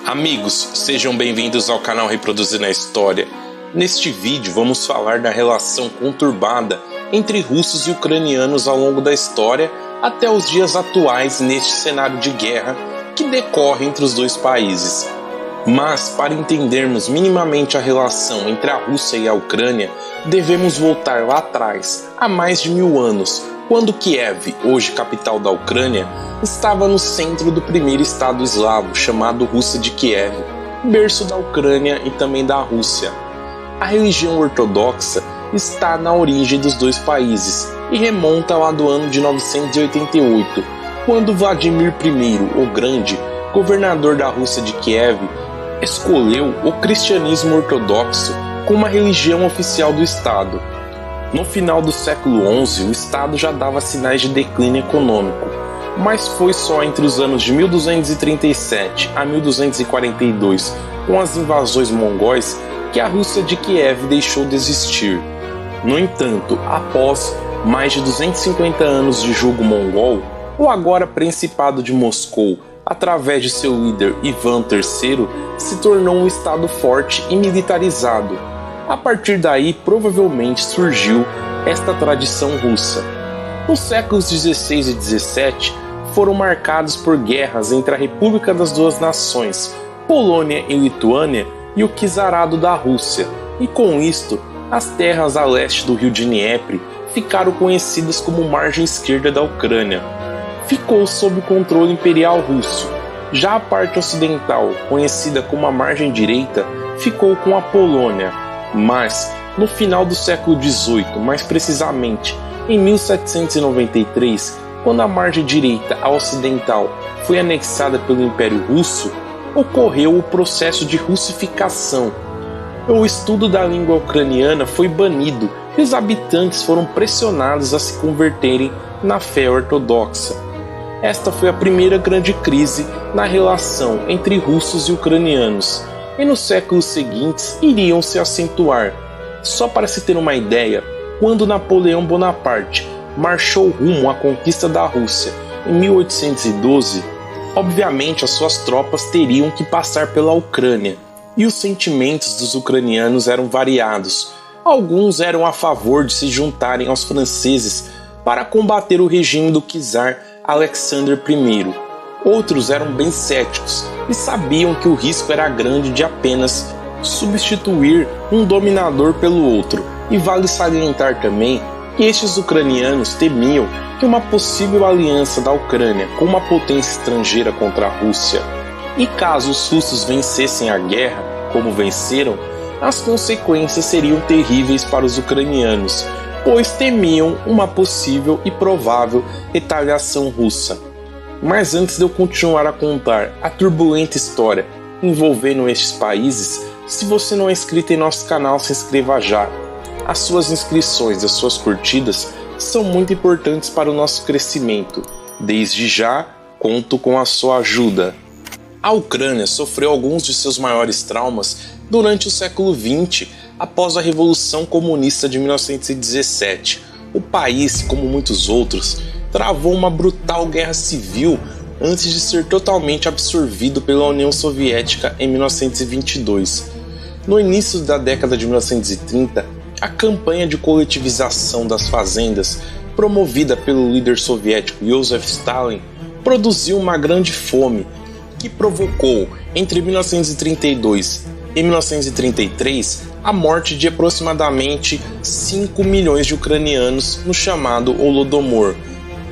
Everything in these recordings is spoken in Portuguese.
Amigos, sejam bem-vindos ao canal Reproduzindo a História. Neste vídeo vamos falar da relação conturbada entre russos e ucranianos ao longo da história até os dias atuais neste cenário de guerra que decorre entre os dois países. Mas, para entendermos minimamente a relação entre a Rússia e a Ucrânia, devemos voltar lá atrás, há mais de 1000 anos, quando Kiev, hoje capital da Ucrânia, estava no centro do primeiro estado eslavo, chamado Rússia de Kiev, berço da Ucrânia e também da Rússia. A religião ortodoxa está na origem dos dois países e remonta lá do ano de 988, quando Vladimir I, o Grande, governador da Rússia de Kiev, escolheu o cristianismo ortodoxo como a religião oficial do estado. No final do século XI, o estado já dava sinais de declínio econômico, mas foi só entre os anos de 1237 a 1242, com as invasões mongóis, que a Rússia de Kiev deixou de existir. No entanto, após mais de 250 anos de jugo mongol, o agora Principado de Moscou, através de seu líder Ivan III, se tornou um estado forte e militarizado. A partir daí, provavelmente surgiu esta tradição russa. Os séculos XVI e XVII foram marcados por guerras entre a República das Duas Nações, Polônia e Lituânia, e o Czarado da Rússia, e com isto, as terras a leste do rio Dnieper ficaram conhecidas como margem esquerda da Ucrânia. Ficou sob o controle imperial russo. Já a parte ocidental, conhecida como a margem direita, ficou com a Polônia. Mas, no final do século XVIII, mais precisamente em 1793, quando a margem direita, a ocidental, foi anexada pelo Império Russo, ocorreu o processo de russificação. O estudo da língua ucraniana foi banido e os habitantes foram pressionados a se converterem na fé ortodoxa. Esta foi a primeira grande crise na relação entre russos e ucranianos, e nos séculos seguintes iriam se acentuar. Só para se ter uma ideia, quando Napoleão Bonaparte marchou rumo à conquista da Rússia em 1812, obviamente as suas tropas teriam que passar pela Ucrânia, e os sentimentos dos ucranianos eram variados. Alguns eram a favor de se juntarem aos franceses para combater o regime do czar Alexandre I. Outros eram bem céticos e sabiam que o risco era grande de apenas substituir um dominador pelo outro. E vale salientar também que estes ucranianos temiam que uma possível aliança da Ucrânia com uma potência estrangeira contra a Rússia, e caso os russos vencessem a guerra, como venceram, as consequências seriam terríveis para os ucranianos, pois temiam uma possível e provável retaliação russa. Mas antes de eu continuar a contar a turbulenta história envolvendo estes países, se você não é inscrito em nosso canal, se inscreva já. As suas inscrições e as suas curtidas são muito importantes para o nosso crescimento. Desde já, conto com a sua ajuda. A Ucrânia sofreu alguns de seus maiores traumas durante o século XX, após a Revolução Comunista de 1917. O país, como muitos outros, travou uma brutal guerra civil antes de ser totalmente absorvido pela União Soviética em 1922. No início da década de 1930, a campanha de coletivização das fazendas, promovida pelo líder soviético Joseph Stalin, produziu uma grande fome, que provocou, entre 1932 e 1933, a morte de aproximadamente 5 milhões de ucranianos no chamado Holodomor,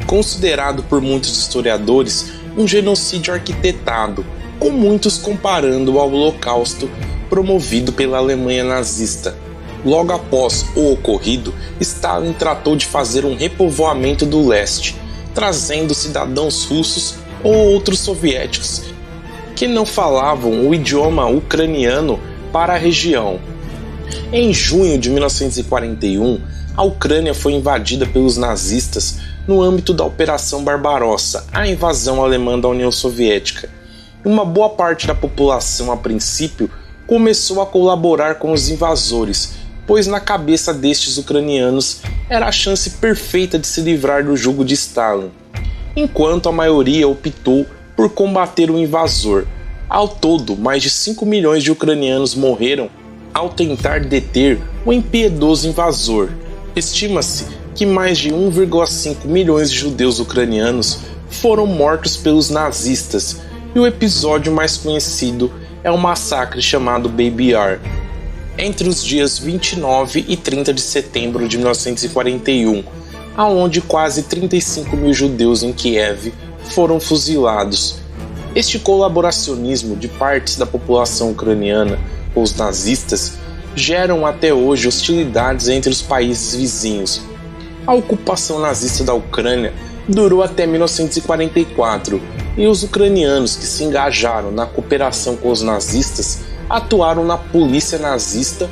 considerado por muitos historiadores um genocídio arquitetado, com muitos comparando ao Holocausto promovido pela Alemanha nazista. Logo após o ocorrido, Stalin tratou de fazer um repovoamento do leste, trazendo cidadãos russos ou outros soviéticos que não falavam o idioma ucraniano para a região. Em junho de 1941, a Ucrânia foi invadida pelos nazistas no âmbito da Operação Barbarossa, a invasão alemã da União Soviética. Uma boa parte da população, a princípio, começou a colaborar com os invasores, pois na cabeça destes ucranianos era a chance perfeita de se livrar do jugo de Stalin, enquanto a maioria optou por combater o invasor. Ao todo, mais de 5 milhões de ucranianos morreram ao tentar deter o impiedoso invasor. Estima-se que mais de 1,5 milhões de judeus ucranianos foram mortos pelos nazistas, e o episódio mais conhecido é o massacre chamado Baby Yar, entre os dias 29 e 30 de setembro de 1941, aonde quase 35 mil judeus em Kiev foram fuzilados. Este colaboracionismo de partes da população ucraniana com os nazistas geram até hoje hostilidades entre os países vizinhos. A ocupação nazista da Ucrânia durou até 1944 e os ucranianos que se engajaram na cooperação com os nazistas atuaram na polícia nazista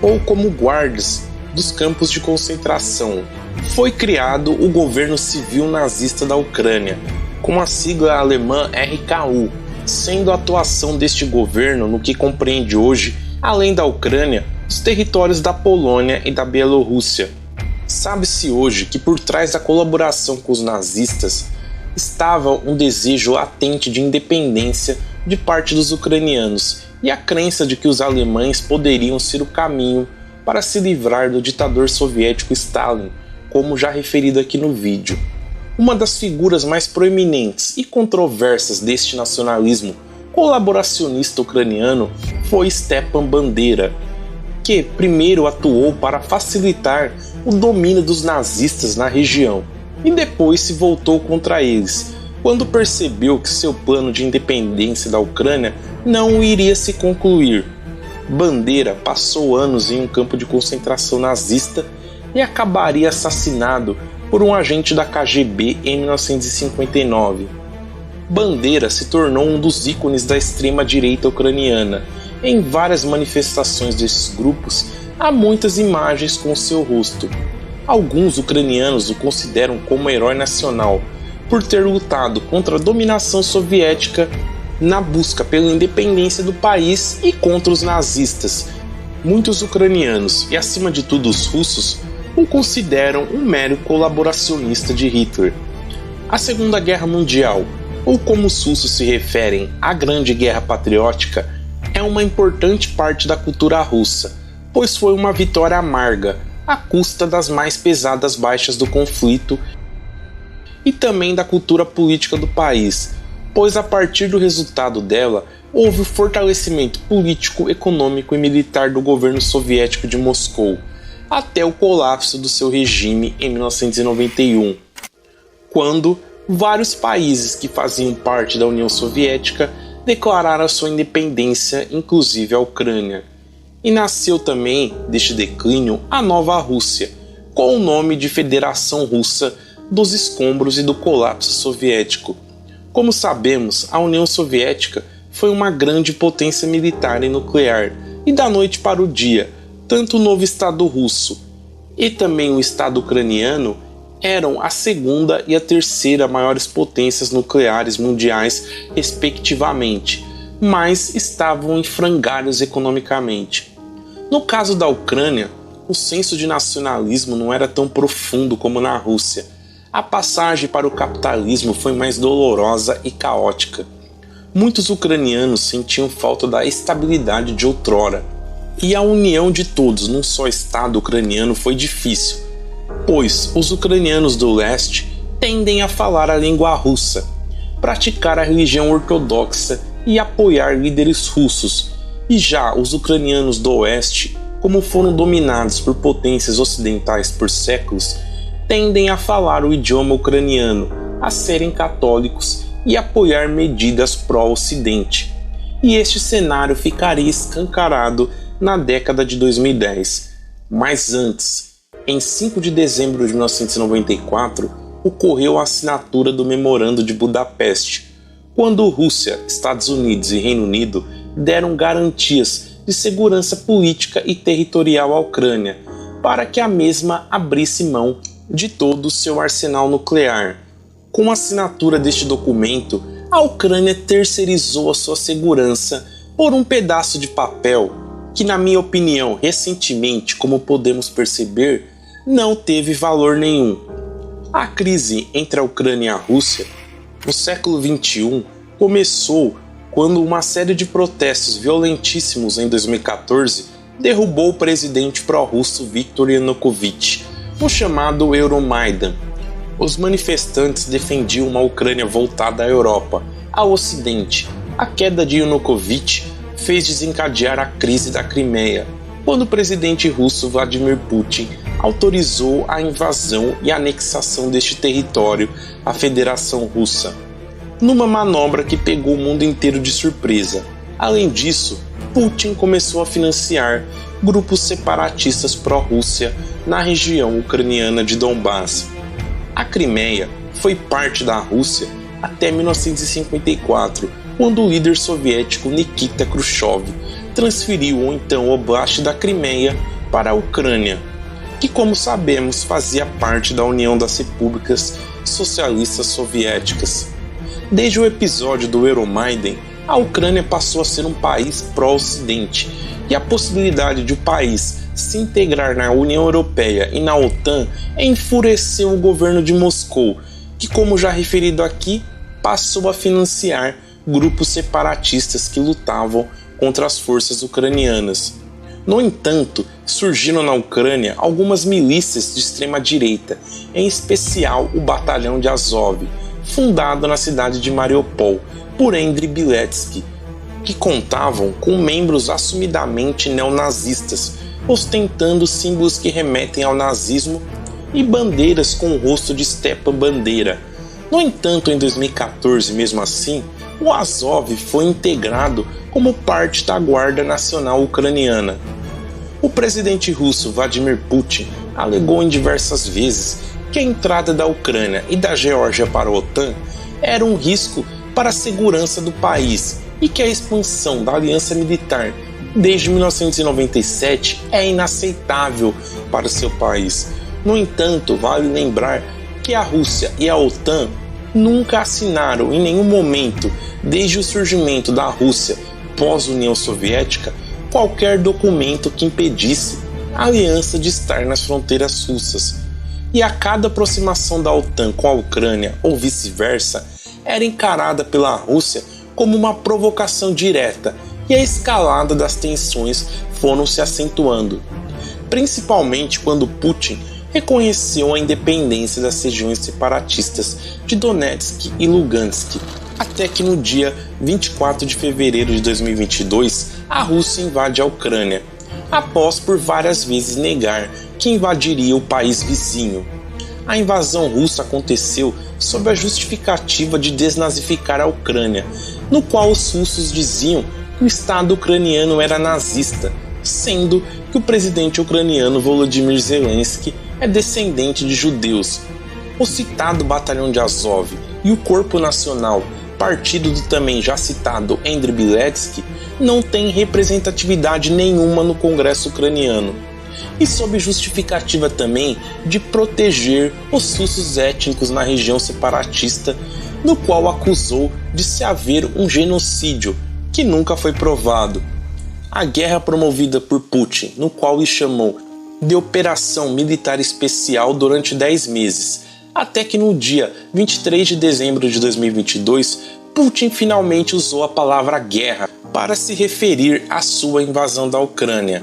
ou como guardas dos campos de concentração. Foi criado o Governo Civil Nazista da Ucrânia, com a sigla alemã RKU, sendo a atuação deste governo no que compreende hoje, além da Ucrânia, os territórios da Polônia e da Bielorrússia. Sabe-se hoje que por trás da colaboração com os nazistas estava um desejo latente de independência de parte dos ucranianos e a crença de que os alemães poderiam ser o caminho para se livrar do ditador soviético Stalin, como já referido aqui no vídeo. Uma das figuras mais proeminentes e controversas deste nacionalismo colaboracionista ucraniano foi Stepan Bandeira, que primeiro atuou para facilitar o domínio dos nazistas na região e depois se voltou contra eles, quando percebeu que seu plano de independência da Ucrânia não iria se concluir. Bandeira passou anos em um campo de concentração nazista e acabaria assassinado por um agente da KGB em 1959. Bandeira se tornou um dos ícones da extrema-direita ucraniana. Em várias manifestações desses grupos, há muitas imagens com seu rosto. Alguns ucranianos o consideram como herói nacional, por ter lutado contra a dominação soviética na busca pela independência do país e contra os nazistas. Muitos ucranianos, e acima de tudo os russos, o consideram um mero colaboracionista de Hitler. A Segunda Guerra Mundial, ou como os russos se referem, a Grande Guerra Patriótica, é uma importante parte da cultura russa, pois foi uma vitória amarga, à custa das mais pesadas baixas do conflito e também da cultura política do país, pois a partir do resultado dela houve o fortalecimento político, econômico e militar do governo soviético de Moscou, até o colapso do seu regime em 1991, quando vários países que faziam parte da União Soviética declararam sua independência, inclusive a Ucrânia. E nasceu também, deste declínio, a Nova Rússia, com o nome de Federação Russa dos Escombros e do Colapso Soviético. Como sabemos, a União Soviética foi uma grande potência militar e nuclear, e da noite para o dia, tanto o novo Estado russo e também o Estado ucraniano eram a segunda e a terceira maiores potências nucleares mundiais, respectivamente, mas estavam em frangalhos economicamente. No caso da Ucrânia, o senso de nacionalismo não era tão profundo como na Rússia. A passagem para o capitalismo foi mais dolorosa e caótica. Muitos ucranianos sentiam falta da estabilidade de outrora, e a união de todos num só Estado ucraniano foi difícil, pois os ucranianos do leste tendem a falar a língua russa, praticar a religião ortodoxa e apoiar líderes russos, e já os ucranianos do oeste, como foram dominados por potências ocidentais por séculos, tendem a falar o idioma ucraniano, a serem católicos e apoiar medidas pró-ocidente. E este cenário ficaria escancarado na década de 2010. Mas antes, em 5 de dezembro de 1994, ocorreu a assinatura do Memorando de Budapeste, quando Rússia, Estados Unidos e Reino Unido deram garantias de segurança política e territorial à Ucrânia, para que a mesma abrisse mão de todo o seu arsenal nuclear. Com a assinatura deste documento, a Ucrânia terceirizou a sua segurança por um pedaço de papel que, na minha opinião, recentemente, como podemos perceber, não teve valor nenhum. A crise entre a Ucrânia e a Rússia, no século XXI, começou quando uma série de protestos violentíssimos em 2014 derrubou o presidente pró-russo Viktor Yanukovych, no chamado Euromaidan. Os manifestantes defendiam uma Ucrânia voltada à Europa, ao Ocidente. A queda de Yanukovych fez desencadear a crise da Crimeia, quando o presidente russo Vladimir Putin autorizou a invasão e anexação deste território à Federação Russa, numa manobra que pegou o mundo inteiro de surpresa. Além disso, Putin começou a financiar grupos separatistas pró-Rússia na região ucraniana de Donbass. A Crimeia foi parte da Rússia até 1954, quando o líder soviético Nikita Khrushchev transferiu o então Oblast da Crimeia para a Ucrânia, que, como sabemos, fazia parte da União das Repúblicas Socialistas Soviéticas. Desde o episódio do Euromaidan, a Ucrânia passou a ser um país pró-Ocidente, e a possibilidade de o país se integrar na União Europeia e na OTAN enfureceu o governo de Moscou, que, como já referido aqui, passou a financiar grupos separatistas que lutavam contra as forças ucranianas. No entanto, surgiram na Ucrânia algumas milícias de extrema-direita, em especial o Batalhão de Azov, fundado na cidade de Mariupol por Andriy Biletsky, que contavam com membros assumidamente neonazistas, ostentando símbolos que remetem ao nazismo e bandeiras com o rosto de Stepan Bandeira. No entanto, em 2014, mesmo assim, o Azov foi integrado como parte da Guarda Nacional Ucraniana. O presidente russo Vladimir Putin alegou em diversas vezes que a entrada da Ucrânia e da Geórgia para a OTAN era um risco para a segurança do país e que a expansão da aliança militar desde 1997 é inaceitável para o seu país. No entanto, vale lembrar que a Rússia e a OTAN nunca assinaram em nenhum momento, desde o surgimento da Rússia pós-União Soviética, qualquer documento que impedisse a aliança de estar nas fronteiras russas. E a cada aproximação da OTAN com a Ucrânia, ou vice-versa, era encarada pela Rússia como uma provocação direta, e a escalada das tensões foram se acentuando, principalmente quando Putin reconheceu a independência das regiões separatistas de Donetsk e Lugansk, até que no dia 24 de fevereiro de 2022 a Rússia invade a Ucrânia, após por várias vezes negar que invadiria o país vizinho. A invasão russa aconteceu sob a justificativa de desnazificar a Ucrânia, no qual os russos diziam que o Estado ucraniano era nazista, sendo que o presidente ucraniano Volodymyr Zelensky é descendente de judeus. O citado Batalhão de Azov e o Corpo Nacional, partido do também já citado Andriy Biletsky, não têm representatividade nenhuma no Congresso ucraniano, e sob justificativa também de proteger os russos étnicos na região separatista, no qual acusou de se haver um genocídio que nunca foi provado. A guerra promovida por Putin, no qual lhe chamou de Operação Militar Especial durante 10 meses, até que no dia 23 de dezembro de 2022, Putin finalmente usou a palavra guerra para se referir à sua invasão da Ucrânia.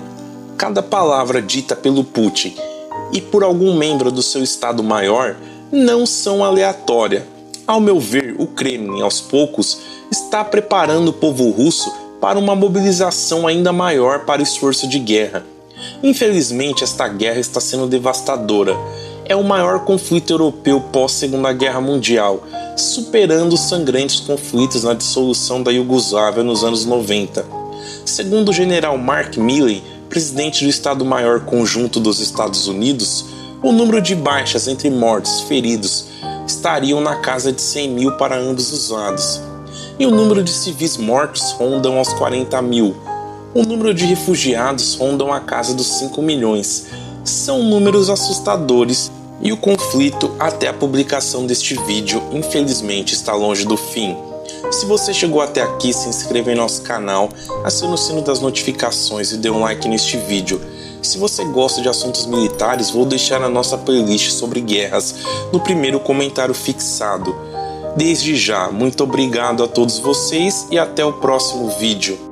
Cada palavra dita pelo Putin e por algum membro do seu Estado-Maior não são aleatórias. Ao meu ver, o Kremlin, aos poucos, está preparando o povo russo para uma mobilização ainda maior para o esforço de guerra. Infelizmente, esta guerra está sendo devastadora. É o maior conflito europeu pós-Segunda Guerra Mundial, superando os sangrentos conflitos na dissolução da Iugoslávia nos anos 90. Segundo o general Mark Milley, presidente do Estado-Maior Conjunto dos Estados Unidos, o número de baixas entre mortos e feridos estariam na casa de 100 mil para ambos os lados, e o número de civis mortos rondam aos 40 mil. O número de refugiados rondam a casa dos 5 milhões. São números assustadores e o conflito, até a publicação deste vídeo, infelizmente está longe do fim. Se você chegou até aqui, se inscreva em nosso canal, acione o sino das notificações e dê um like neste vídeo. Se você gosta de assuntos militares, vou deixar a nossa playlist sobre guerras no primeiro comentário fixado. Desde já, muito obrigado a todos vocês e até o próximo vídeo.